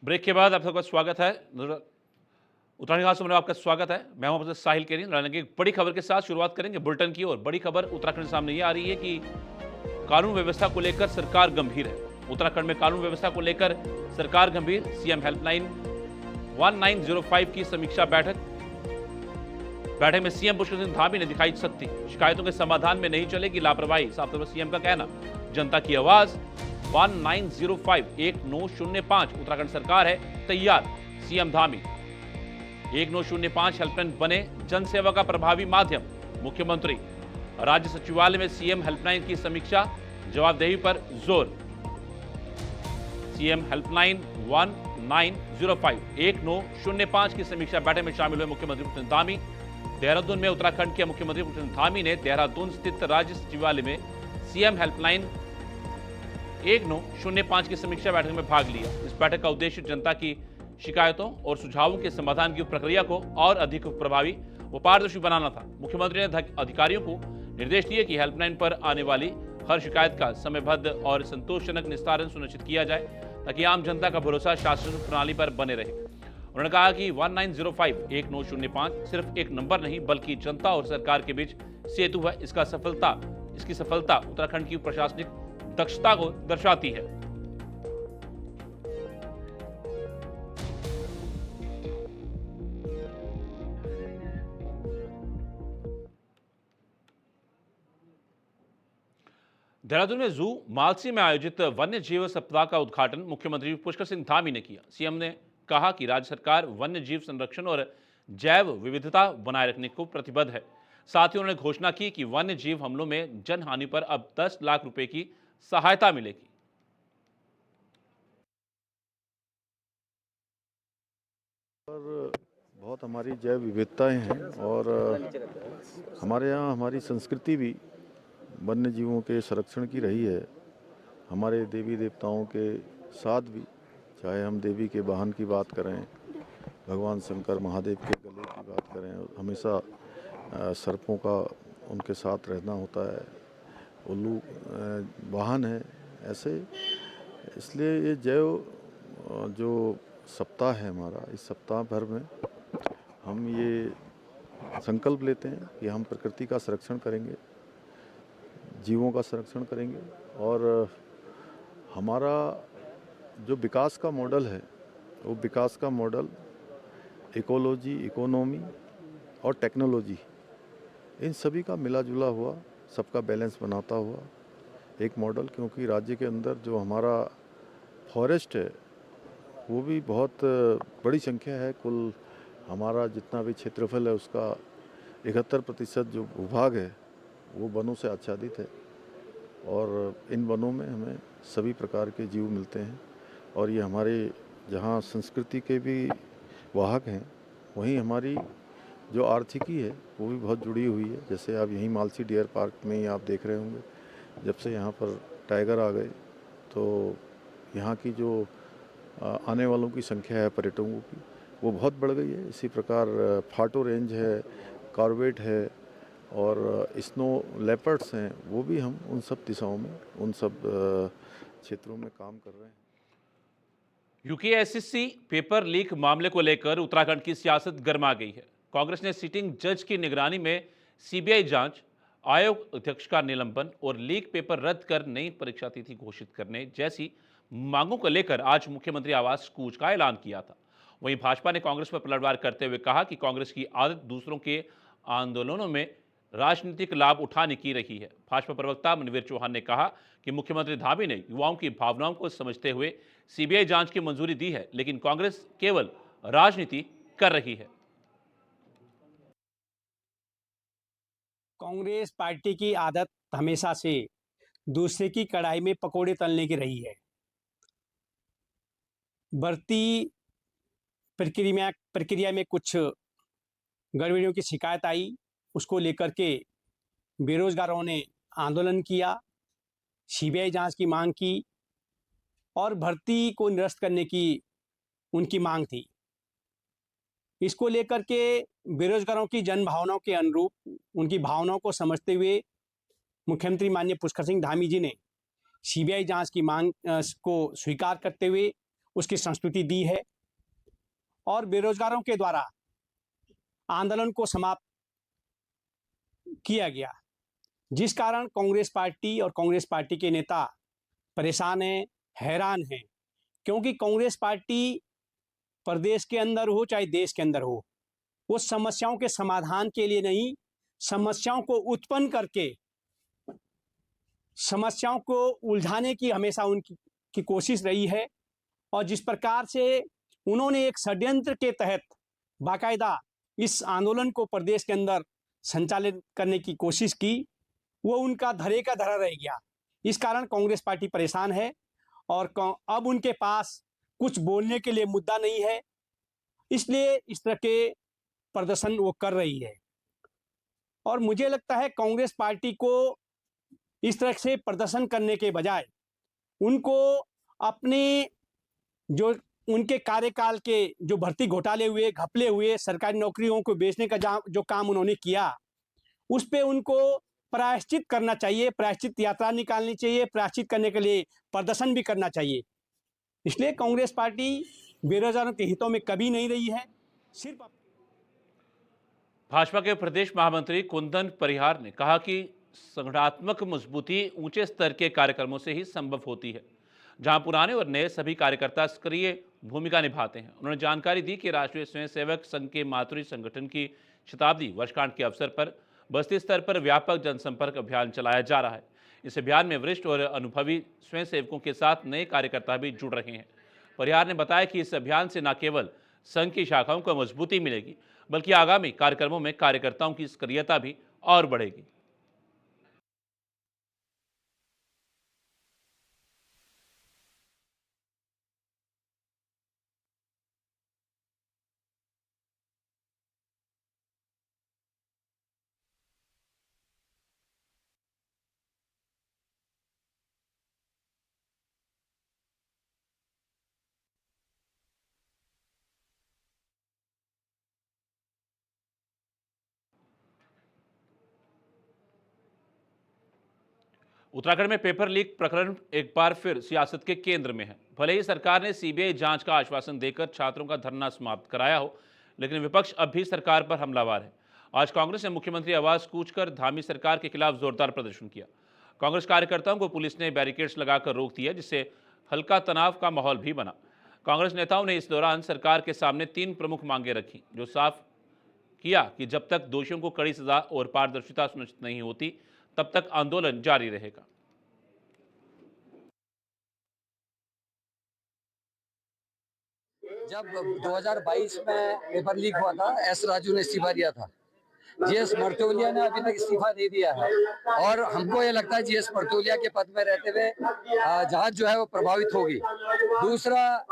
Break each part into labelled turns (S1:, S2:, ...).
S1: Break के बाद आप सबका स्वागत है। उत्तराखंड खास में आपका स्वागत है। मैं हूं आपके साथ साहिल केरी। की बड़ी खबर के साथ शुरुआत करेंगे बुलेटिन की ओर। बड़ी खबर उत्तराखंड के सामने ये आ रही है कि कानून व्यवस्था को लेकर सरकार गंभीर है। उत्तराखंड में कानून व्यवस्था को लेकर सरकार गंभीर। सीएम हेल्पलाइन 1905 की समीक्षा बैठक में सीएम पुष्कर सिंह धामी ने दिखाई सख्ती। शिकायतों के समाधान में नहीं चलेगी लापरवाही, साफ तौर पर सीएम का कहना। जनता की आवाज 1905 उत्तराखंड सरकार है तैयार। सीएम धामी 1905 हेल्पलाइन बने जन सेवा का प्रभावी माध्यम। मुख्यमंत्री राज्य सचिवालय में सीएम हेल्पलाइन की समीक्षा, जवाबदेही पर जोर। सीएम हेल्पलाइन 1905 की समीक्षा बैठक में शामिल हुए मुख्यमंत्री पुष्कर सिंह धामी। देहरादून में उत्तराखंड के मुख्यमंत्री पुष्कर सिंह धामी ने देहरादून स्थित राज्य सचिवालय में सीएम हेल्पलाइन 1905 की समीक्षा बैठक में भाग लिया। इस बैठक का उद्देश्य जनता की शिकायतों और सुझावों के समाधान की प्रक्रिया को और अधिक प्रभावी व पारदर्शी बनाना था। मुख्यमंत्री ने अधिकारियों को निर्देश दिए कि हेल्पलाइन पर आने वाली हर शिकायत का समयबद्ध और संतोषजनक निस्तारण सुनिश्चित किया जाए, ताकि आम जनता का भरोसा शासन प्रणाली पर बने रहे। उन्होंने कहा कि 1905 सिर्फ एक नंबर नहीं, बल्कि जनता और सरकार के बीच सेतु है। इसकी सफलता उत्तराखंड की प्रशासनिक दक्षता को दर्शाती है। देहरादून में जू मालसी में आयोजित वन्य जीव सप्ताह का उद्घाटन मुख्यमंत्री पुष्कर सिंह धामी ने किया। सीएम ने कहा कि राज्य सरकार वन्य जीव संरक्षण और जैव विविधता बनाए रखने को प्रतिबद्ध है। साथ ही उन्होंने घोषणा की कि वन्य जीव हमलों में जनहानि पर अब 10 लाख रुपए की सहायता मिलेगी।
S2: और बहुत हमारी जैव विविधताएं हैं और हमारे यहाँ हमारी संस्कृति भी वन्य जीवों के संरक्षण की रही है। हमारे देवी देवताओं के साथ भी, चाहे हम देवी के वाहन की बात करें, भगवान शंकर महादेव के गले की बात करें, हमेशा सर्पों का उनके साथ रहना होता है। उल्लू वाहन है ऐसे। इसलिए ये जैव जो सप्ताह है हमारा, इस सप्ताह भर में हम ये संकल्प लेते हैं कि हम प्रकृति का संरक्षण करेंगे, जीवों का संरक्षण करेंगे और हमारा जो विकास का मॉडल है वो विकास का मॉडल इकोलॉजी, इकोनॉमी और टेक्नोलॉजी, इन सभी का मिला जुला हुआ, सबका बैलेंस बनाता हुआ एक मॉडल। क्योंकि राज्य के अंदर जो हमारा फॉरेस्ट है वो भी बहुत बड़ी संख्या है। कुल हमारा जितना भी क्षेत्रफल है उसका 71% जो भूभाग है वो वनों से आच्छादित है और इन वनों में हमें सभी प्रकार के जीव मिलते हैं। और ये हमारे जहाँ संस्कृति के भी वाहक हैं, वहीं हमारी जो आर्थिकी है वो भी बहुत जुड़ी हुई है। जैसे आप यहीं मालसी डियर पार्क में ही आप देख रहे होंगे, जब से यहाँ पर टाइगर आ गए तो यहाँ की जो आने वालों की संख्या है पर्यटकों की, वो बहुत बढ़ गई है। इसी प्रकार फाटो रेंज है, कॉर्बेट है और स्नो लेपर्ड्स हैं, वो भी हम उन सब दिशाओं में, उन सब क्षेत्रों में काम कर रहे हैं।
S1: यूकेएसएससी पेपर लीक मामले को लेकर उत्तराखंड की सियासत गर्मा गई है। कांग्रेस ने सिटिंग जज की निगरानी में सीबीआई जांच, आयोग अध्यक्ष का निलंबन और लीक पेपर रद्द कर नई परीक्षा तिथि घोषित करने जैसी मांगों को लेकर आज मुख्यमंत्री आवास कूच का ऐलान किया था। वहीं भाजपा ने कांग्रेस पर पलटवार करते हुए कहा कि कांग्रेस की आदत दूसरों के आंदोलनों में राजनीतिक लाभ उठाने की रही है। भाजपा प्रवक्ता मनवीर चौहान ने कहा कि मुख्यमंत्री धामी ने युवाओं की भावनाओं को समझते हुए सीबीआई जांच की मंजूरी दी है, लेकिन कांग्रेस केवल राजनीति कर रही है।
S3: कांग्रेस पार्टी की आदत हमेशा से दूसरे की कढ़ाई में पकोड़े तलने की रही है। बढ़ती प्रक्रिया में कुछ गड़बड़ियों की शिकायत आई, उसको लेकर के बेरोजगारों ने आंदोलन किया, सीबीआई जांच की मांग की और भर्ती को निरस्त करने की उनकी मांग थी। इसको लेकर के बेरोजगारों की जन भावनाओं के अनुरूप, उनकी भावनाओं को समझते हुए मुख्यमंत्री माननीय पुष्कर सिंह धामी जी ने सीबीआई जांच की मांग को स्वीकार करते हुए उसकी संस्तुति दी है और बेरोजगारों के द्वारा आंदोलन को समाप्त किया गया, जिस कारण कांग्रेस पार्टी और कांग्रेस पार्टी के नेता परेशान हैं, हैरान हैं, क्योंकि कांग्रेस पार्टी प्रदेश के अंदर हो चाहे देश के अंदर हो, वो समस्याओं के समाधान के लिए नहीं, समस्याओं को उत्पन्न करके समस्याओं को उलझाने की हमेशा उनकी कोशिश रही है। और जिस प्रकार से उन्होंने एक षड्यंत्र के तहत बाकायदा इस आंदोलन को प्रदेश के अंदर संचालित करने की कोशिश की, वो उनका धरे का धरा रह गया। इस कारण कांग्रेस पार्टी परेशान है और अब उनके पास कुछ बोलने के लिए मुद्दा नहीं है, इसलिए इस तरह के प्रदर्शन वो कर रही है। और मुझे लगता है कांग्रेस पार्टी को इस तरह से प्रदर्शन करने के बजाय उनको अपने जो उनके कार्यकाल के जो भर्ती घोटाले हुए, घपले हुए, सरकारी नौकरियों को बेचने का जो काम उन्होंने किया, उस पे उनको प्रायश्चित करना चाहिए, प्रायश्चित यात्रा निकालनी चाहिए, प्रायश्चित करने के लिए प्रदर्शन भी करना चाहिए। इसलिए कांग्रेस पार्टी बेरोजगारों के हितों में कभी नहीं रही है। सिर्फ
S1: भाजपा के प्रदेश महामंत्री कुंदन परिहार ने कहा कि संगठनात्मक मजबूती ऊंचे स्तर के कार्यक्रमों से ही संभव होती है, जहां पुराने और नए सभी कार्यकर्ता सक्रिय भूमिका निभाते हैं। उन्होंने जानकारी दी कि राष्ट्रीय स्वयंसेवक संघ के मातृ संगठन की शताब्दी वर्षगांठ के अवसर पर बस्ती स्तर पर व्यापक जनसंपर्क अभियान चलाया जा रहा है। इस अभियान में वरिष्ठ और अनुभवी स्वयंसेवकों के साथ नए कार्यकर्ता भी जुड़ रहे हैं। परिहार ने बताया कि इस अभियान से न केवल संघ की शाखाओं को मजबूती मिलेगी, बल्कि आगामी कार्यक्रमों में कार्यकर्ताओं की सक्रियता भी और बढ़ेगी। उत्तराखंड में पेपर लीक प्रकरण एक बार फिर सियासत के केंद्र में है। भले ही सरकार ने सीबीआई जांच का आश्वासन देकर छात्रों का धरना समाप्त कराया हो, लेकिन विपक्ष अब भी सरकार पर हमलावर है। आज कांग्रेस ने मुख्यमंत्री आवास कूच कर धामी सरकार के खिलाफ जोरदार प्रदर्शन किया। कांग्रेस कार्यकर्ताओं को पुलिस ने बैरिकेड्स लगाकर रोक दिया, जिससे हल्का तनाव का माहौल भी बना। कांग्रेस नेताओं ने इस दौरान सरकार के सामने 3 प्रमुख मांगे रखी, जो साफ किया कि जब तक दोषियों को कड़ी सजा और पारदर्शिता सुनिश्चित नहीं होती, तब तक आंदोलन जारी रहेगा।
S4: जब 2022 में पेपर लीक हुआ था, एस राजू ने इस्तीफा दिया था। जीएस मर्तोलिया ने अभी तक इस्तीफा नहीं दिया है और हमको ये लगता है जीएस मर्तोलिया के पद में रहते हुए जांच जो है वो प्रभावित होगी। दूसरा,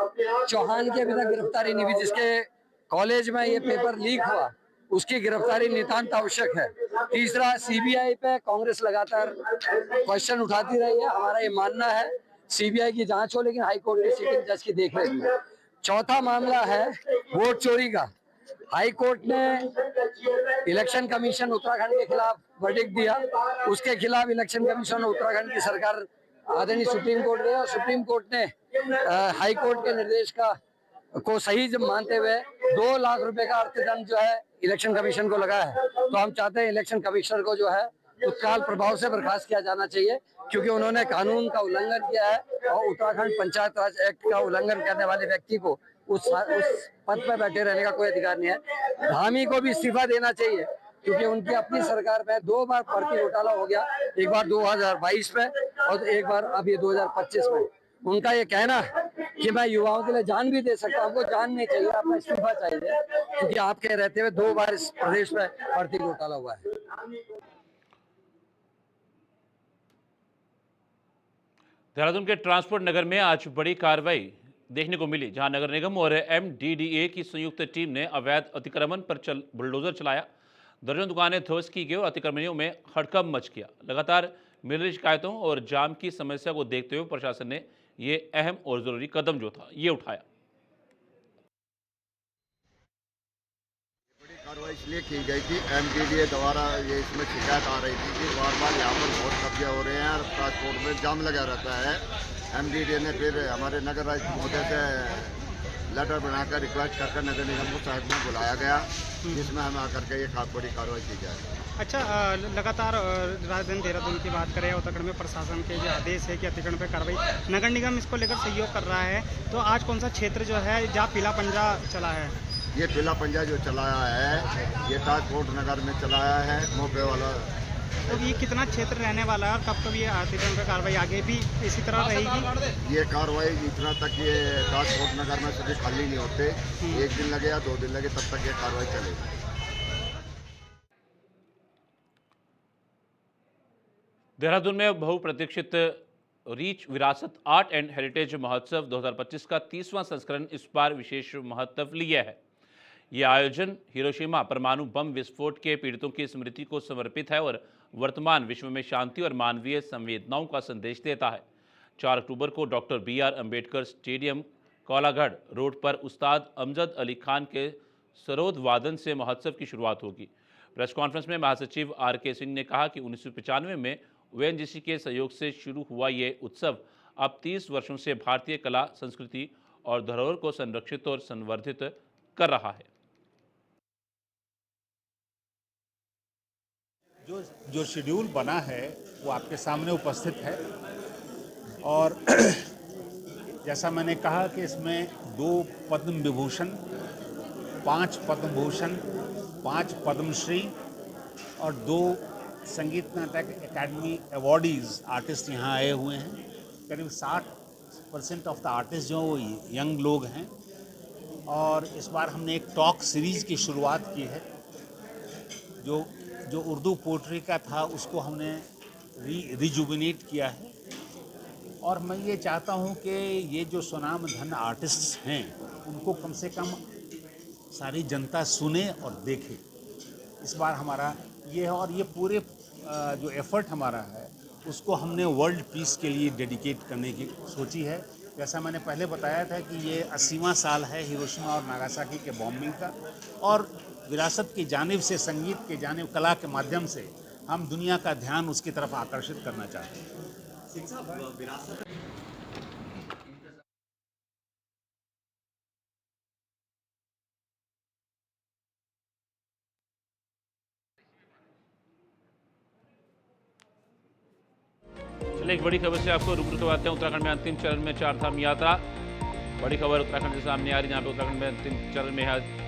S4: चौहान की अभी तक गिरफ्तारी नहीं हुई, जिसके कॉलेज में ये पेपर लीक हुआ, उसकी गिरफ्तारी नितांत आवश्यक है। तीसरा, सीबीआई पे कांग्रेस लगातार क्वेश्चन उठाती रही है। हमारा ये मानना है सीबीआई की जांच हो, लेकिन हाईकोर्ट की सिटिंग जज की देख रेख में। चौथा मामला है वोट चोरी का। हाई कोर्ट ने इलेक्शन कमीशन उत्तराखंड के खिलाफ वर्डिक्ट दिया, उसके खिलाफ इलेक्शन कमीशन उत्तराखंड की सरकार आदरणीय सुप्रीम कोर्ट गई और सुप्रीम कोर्ट ने हाई कोर्ट के निर्देश को सही मानते हुए 2 लाख रुपए का अर्थदंड जो है इलेक्शन कमीशन को लगा है। तो हम चाहते हैं इलेक्शन कमिश्नर को जो है तत्काल प्रभाव से बर्खास्त किया जाना चाहिए, क्योंकि उन्होंने कानून का उल्लंघन किया है और उत्तराखंड पंचायत राज एक्ट का उल्लंघन करने वाले व्यक्ति को उस पद पर बैठे रहने का कोई अधिकार नहीं है। धामी को भी इस्तीफा देना चाहिए, क्योंकि उनकी अपनी सरकार में 2 बार भर्ती घोटाला हो गया, एक बार 2022 में और एक बार अभी 2025 में। उनका ये कहना कि मैं युवाओं के लिए जान भी दे सकता हूँ, आपको जान नहीं चाहिए, आपको इस्तीफा चाहिए, क्योंकि आपके रहते हुए 2 बार इस प्रदेश में भर्ती घोटाला हुआ है।
S1: देहरादून के ट्रांसपोर्ट नगर में आज बड़ी कार्रवाई देखने को मिली, जहां नगर निगम और एमडीडीए की संयुक्त टीम ने अवैध अतिक्रमण पर बुलडोजर चलाया। दर्जन दुकानें ध्वस्त की गई और अतिक्रमणियों में हड़कंप मच गया। लगातार मिल रही शिकायतों और जाम की समस्या को देखते हुए प्रशासन ने ये अहम और जरूरी कदम जो था ये उठाया।
S5: बड़ी कार्रवाई इसलिए की गई थी, एमडीडीए द्वारा ये इसमें शिकायत आ रही थी कि बार बार यहाँ पर बहुत कब्जे हो रहे हैं और ट्रांसपोर्ट में जाम लगा रहता है। एमडीडीए ने फिर हमारे नगर आयुक्त महोदय से लेटर बनाकर रिक्वेस्ट करके नगर निगम को साइड में बुलाया गया, जिसमें हमें आकर के ये बड़ी कार्रवाई की जाए।
S6: अच्छा, लगातार राजधानी देहरादून की बात करें, उत्तराखंड में प्रशासन के जो आदेश है कि अतिक्रमण पर कार्रवाई, नगर निगम इसको लेकर सहयोग कर रहा है, तो आज कौन सा क्षेत्र जो है जहाँ पीला पंजा चला है?
S5: ये पीला पंजा जो चलाया है ये ताजकोट नगर में चलाया है, मोपे वाला।
S6: तो ये कितना क्षेत्र रहने वाला है और कब कब ये अतिक्रमण पर कार्रवाई आगे भी इसी तरह रहेगी?
S5: ये कार्रवाई जितना तक ये ताजकोट नगर में सभी खाली नहीं होते, 1 दिन लगे या 2 दिन लगे, तब तक ये कार्रवाई चलेगी।
S1: देहरादून में बहुप्रतीक्षित रीच विरासत आर्ट एंड हेरिटेज महोत्सव 2025 का 30वां संस्करण इस बार विशेष महत्व लिया है। यह आयोजन हिरोशिमा परमाणु बम विस्फोट के पीड़ितों की स्मृति को समर्पित है और वर्तमान विश्व में शांति और मानवीय संवेदनाओं का संदेश देता है। 4 अक्टूबर को doctor BR Ambedkar stadium Kolagarh road पर उस्ताद अमजद अली खान के सरोद वादन से महोत्सव की शुरुआत होगी। प्रेस कॉन्फ्रेंस में महासचिव RK सिंह ने कहा कि 1995 में ONGC के सहयोग से शुरू हुआ ये उत्सव अब 30 वर्षों से भारतीय कला, संस्कृति और धरोहर को संरक्षित और संवर्धित कर रहा है।
S7: जो शेड्यूल बना है वो आपके सामने उपस्थित है और जैसा मैंने कहा कि इसमें 2 पद्म विभूषण, 5 पद्म भूषण, 5 पद्मश्री और 2 संगीत नाटक एकेडमी अवॉर्डीज आर्टिस्ट यहाँ आए हुए हैं। करीब 60% ऑफ द आर्टिस्ट जो वो यंग लोग हैं और इस बार हमने एक टॉक सीरीज़ की शुरुआत की है। जो उर्दू पोट्री का था उसको हमने रिजुविनेट किया है और मैं ये चाहता हूँ कि ये जो सुनाम धन आर्टिस्ट्स हैं उनको कम से कम सारी जनता सुने और देखे। इस बार हमारा ये है और ये पूरे जो एफर्ट हमारा है उसको हमने वर्ल्ड पीस के लिए डेडिकेट करने की सोची है। जैसा मैंने पहले बताया था कि ये 80वां साल है हिरोशिमा और नागासाकी के बॉम्बिंग का और विरासत की जानिब से, संगीत के जानिब, कला के माध्यम से हम दुनिया का ध्यान उसकी तरफ आकर्षित करना चाहते हैं।
S1: चलिए एक बड़ी खबर से आपको रूबरू करवाते हैं। उत्तराखंड में अंतिम चरण में 4 धाम यात्रा। बड़ी खबर उत्तराखंड से सामने आ रही है, जहाँ पे उत्तराखंड में अंतिम चरण में है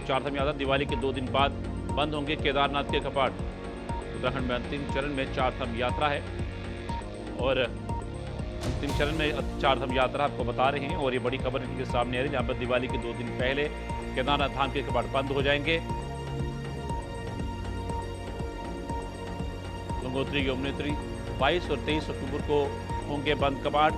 S1: 4 धाम यात्रा। दिवाली के 2 दिन बाद बंद होंगे केदारनाथ के कपाट। उत्तराखंड में अंतिम चरण में 4 धाम यात्रा है और अंतिम चरण में 4 धाम यात्रा आपको बता रहे हैं और ये बड़ी खबर इनके सामने आ रही है, जहाँ पर दिवाली के 2 दिन पहले केदारनाथ धाम के कपाट बंद हो जाएंगे। गंगोत्री, यमुनोत्री 22 और 23 अक्टूबर को होंगे बंद कपाट।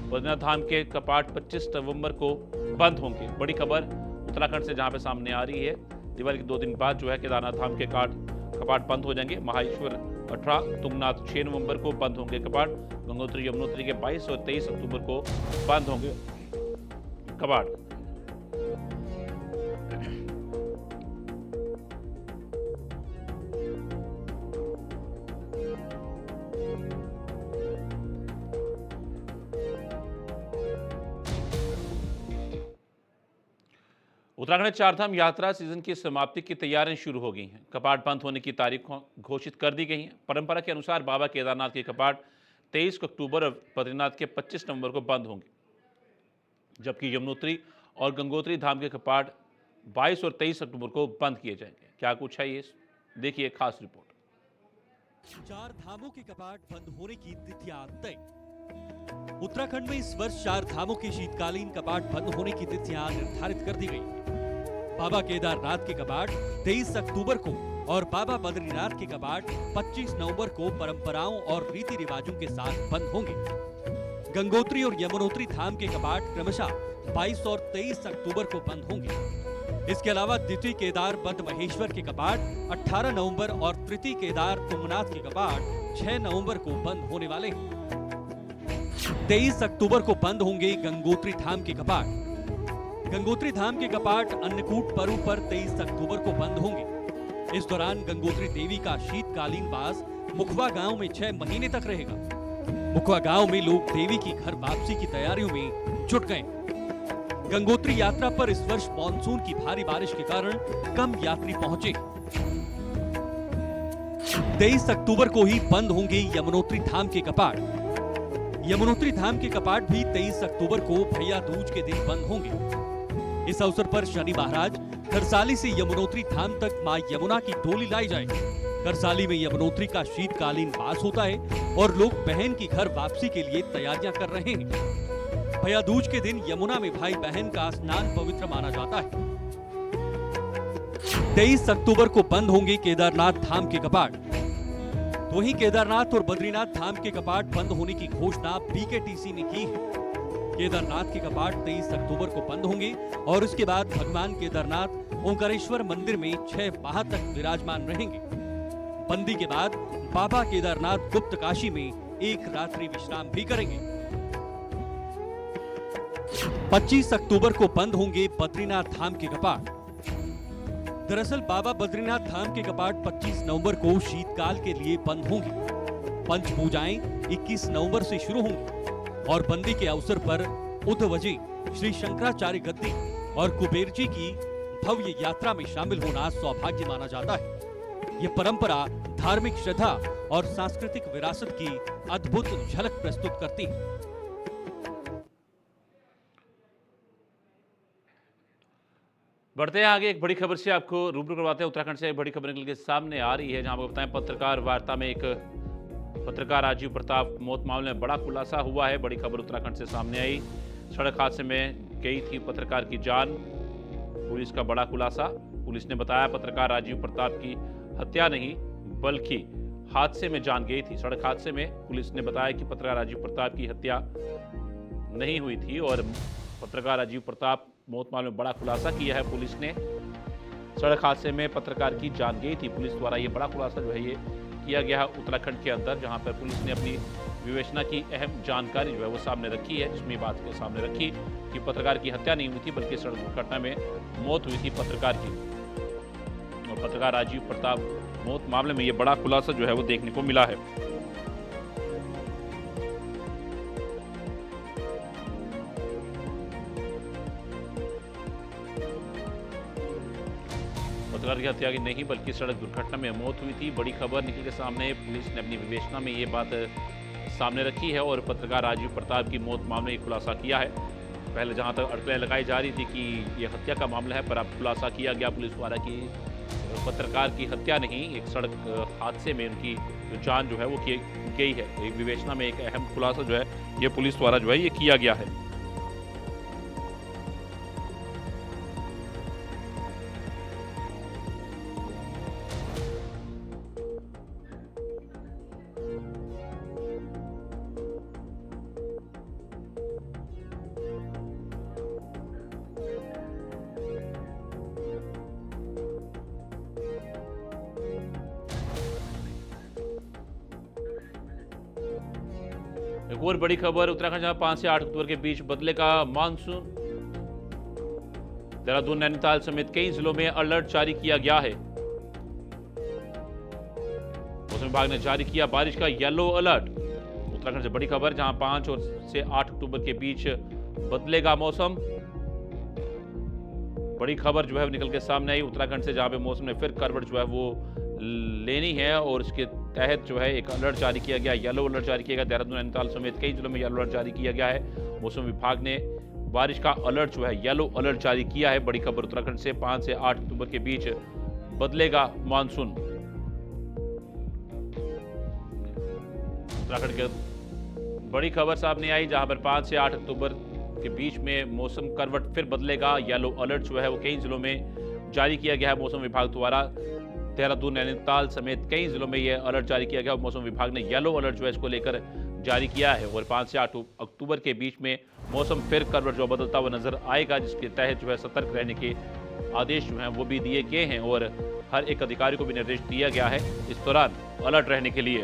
S1: बद्रीनाथ धाम के कपाट 25 नवंबर को बंद होंगे। बड़ी खबर उत्तराखंड से जहां पे सामने आ रही है, दिवाली के 2 दिन बाद जो है केदारनाथ धाम के कपाट बंद हो जाएंगे। महाईश्वर 18, तुंगनाथ 6 नवंबर को बंद होंगे कपाट। गंगोत्री, यमुनोत्री के 22 और 23 अक्टूबर को बंद होंगे कपाट। उत्तराखंड में 4 धाम यात्रा सीजन की समाप्ति की तैयारियां शुरू हो गई हैं। कपाट बंद होने की तारीख घोषित कर दी गई हैं। परंपरा के अनुसार बाबा केदारनाथ के कपाट 23 अक्टूबर और बद्रीनाथ के 25 नवंबर को बंद होंगे, जबकि यमुनोत्री और गंगोत्री धाम के कपाट 22 और 23 अक्टूबर को बंद किए जाएंगे। क्या कुछ है ये, देखिए खास रिपोर्ट।
S8: 4 धामों के कपाट बंद होने की तिथियां तय। उत्तराखंड में इस वर्ष 4 धामों के शीतकालीन कपाट बंद होने की तिथियां निर्धारित कर दी गई। बाबा केदारनाथ के कपाट 23 अक्टूबर को और बाबा बद्रीनाथ के कपाट 25 नवंबर को परंपराओं और रीति रिवाजों के साथ बंद होंगे। गंगोत्री और यमुनोत्री धाम के कपाट क्रमशः 22 और 23 अक्टूबर को बंद होंगे। इसके अलावा द्वितीय केदार बद्र महेश्वर के कपाट 18 नवंबर और तृतीय केदार तुंगनाथ के कपाट 6 नवंबर को बंद होने वाले हैं। 23 अक्टूबर को बंद होंगे गंगोत्री धाम के कपाट। गंगोत्री धाम के कपाट अन्नकूट पर्व पर 23 अक्टूबर को बंद होंगे। इस दौरान गंगोत्री देवी का शीतकालीन वास मुखवा गांव में 6 महीने तक रहेगा। मुखवा गांव में लोग देवी की घर वापसी की तैयारियों में जुट गए। गंगोत्री यात्रा पर इस वर्ष मानसून की भारी बारिश के कारण कम यात्री पहुंचे। 23 अक्टूबर को ही बंद होंगे यमुनोत्री धाम के कपाट। यमुनोत्री धाम के कपाट भी 23 अक्टूबर को भैया दूज के दिन बंद होंगे। इस अवसर पर शनि महाराज खरसाली से यमुनोत्री धाम तक मां यमुना की डोली लाई जाएगी। खरसाली में यमुनोत्री का शीतकालीन वास होता है और लोग बहन की घर वापसी के लिए तैयारियां कर रहे हैं। भैया दूज के दिन यमुना में भाई बहन का स्नान पवित्र माना जाता है। 23 अक्टूबर को बंद होंगे केदारनाथ धाम के कपाट। तो वहीं केदारनाथ और बद्रीनाथ धाम के कपाट बंद होने की घोषणा बीकेटीसी ने की है। केदारनाथ के कपाट 23 अक्टूबर को बंद होंगे और उसके बाद भगवान केदारनाथ ओंकारेश्वर मंदिर में 6 माह तक विराजमान रहेंगे। बंदी के बाद बाबा केदारनाथ गुप्त काशी में एक रात्रि विश्राम भी करेंगे। 25 अक्टूबर को बंद होंगे बद्रीनाथ धाम के कपाट। दरअसल बाबा बद्रीनाथ धाम के कपाट 25 नवंबर को शीतकाल के लिए बंद होंगे। पंच पूजाएं 21 नवंबर से शुरू होंगी और बंदी के अवसर पर उद्धवजी श्री शंकराचार्य गद्दी और कुबेर जी की भव्य यात्रा में शामिल होना सौभाग्य माना जाता है। ये परंपरा धार्मिक श्रद्धा और सांस्कृतिक विरासत की अद्भुत झलक प्रस्तुत करती है।
S1: बढ़ते हैं आगे। एक बड़ी खबर से आपको रूबरू करवाते हैं। उत्तराखंड से एक बड़ी खबर निकल के सामने आ रही है, जहां आपको बताएं पत्रकार वार्ता में एक पत्रकार राजीव प्रताप मौत मामले में बड़ा खुलासा हुआ है। बड़ी खबर उत्तराखंड से सामने आई। सड़क हादसे में गई थी पत्रकार की जान, पुलिस का बड़ा खुलासा। पुलिस ने बताया पत्रकार राजीव प्रताप की हत्या नहीं बल्कि हादसे में जान गई थी। सड़क हादसे में पुलिस ने बताया कि पत्रकार राजीव प्रताप की हत्या नहीं हुई थी और पत्रकार राजीव प्रताप मौत मामले में बड़ा खुलासा किया है पुलिस ने। सड़क हादसे में पत्रकार की जान गई थी। पुलिस द्वारा ये बड़ा खुलासा जो है ये किया गया है उत्तराखंड के अंदर, जहां पर पुलिस ने अपनी विवेचना की अहम जानकारी जो है वो सामने रखी है, जिसमें बात को सामने रखी कि पत्रकार की हत्या नहीं हुई थी बल्कि सड़क दुर्घटना में मौत हुई थी पत्रकार की। और पत्रकार राजीव प्रताप मौत मामले में ये बड़ा खुलासा जो है वो देखने को मिला है। पत्रकार की हत्या की नहीं बल्कि सड़क दुर्घटना में मौत हुई थी। बड़ी खबर निकल के सामने। पुलिस ने अपनी विवेचना में ये बात सामने रखी है और पत्रकार राजीव प्रताप की मौत मामले में खुलासा किया है। पहले जहां तक अटकलें लगाई जा रही थी कि ये हत्या का मामला है, पर अब खुलासा किया गया पुलिस द्वारा कि पत्रकार की हत्या नहीं, एक सड़क हादसे में उनकी जो जान जो है वो की गई है। एक विवेचना में एक अहम खुलासा जो है ये पुलिस द्वारा जो है ये किया गया है। एक और बड़ी खबर उत्तराखंड, जहां 5 से 8 अक्टूबर के बीच बदलेगा मानसून। देहरादून नैनीताल समेत कई जिलों में अलर्ट जारी किया गया है। मौसम विभाग ने जारी किया बारिश का येलो अलर्ट। उत्तराखंड से बड़ी खबर, जहां 5 से 8 अक्टूबर के बीच बदलेगा मौसम। बड़ी खबर जो है निकल के सामने आई उत्तराखंड से, जहां पे मौसम ने फिर करवट जो है वो लेनी है और इसके तहत जो है एक अलर्ट जारी किया गया, येलो अलर्ट जारी किया गया। देहरादून नैनीताल समेत कई जिलों में येलो अलर्ट जारी किया गया है। मौसम विभाग ने बारिश का अलर्ट जो है येलो अलर्ट जारी किया है। बड़ी खबर उत्तराखंड से, 5 से 8 अक्टूबर के बीच बदलेगा मानसून। उत्तराखंड के बड़ी खबर सामने आई, जहां पर 5 से 8 अक्टूबर के बीच में मौसम करवट फिर बदलेगा। येलो अलर्ट जो है वो कई जिलों में जारी किया गया है मौसम विभाग द्वारा। देहरादून नैनीताल समेत कई जिलों में यह अलर्ट जारी किया गया। मौसम विभाग ने येलो अलर्ट जो है इसको लेकर जारी किया है और 5 से 8 अक्टूबर के बीच में मौसम फिर करवट जो बदलता हुआ नजर आएगा, जिसके तहत जो है सतर्क रहने के आदेश जो हैं वो भी दिए गए हैं और हर एक अधिकारी को भी निर्देश दिया गया है इस दौरान अलर्ट रहने के लिए।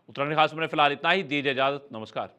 S1: उत्तराखंड खास में फिलहाल इतना ही। दीजिए इजाजत, नमस्कार।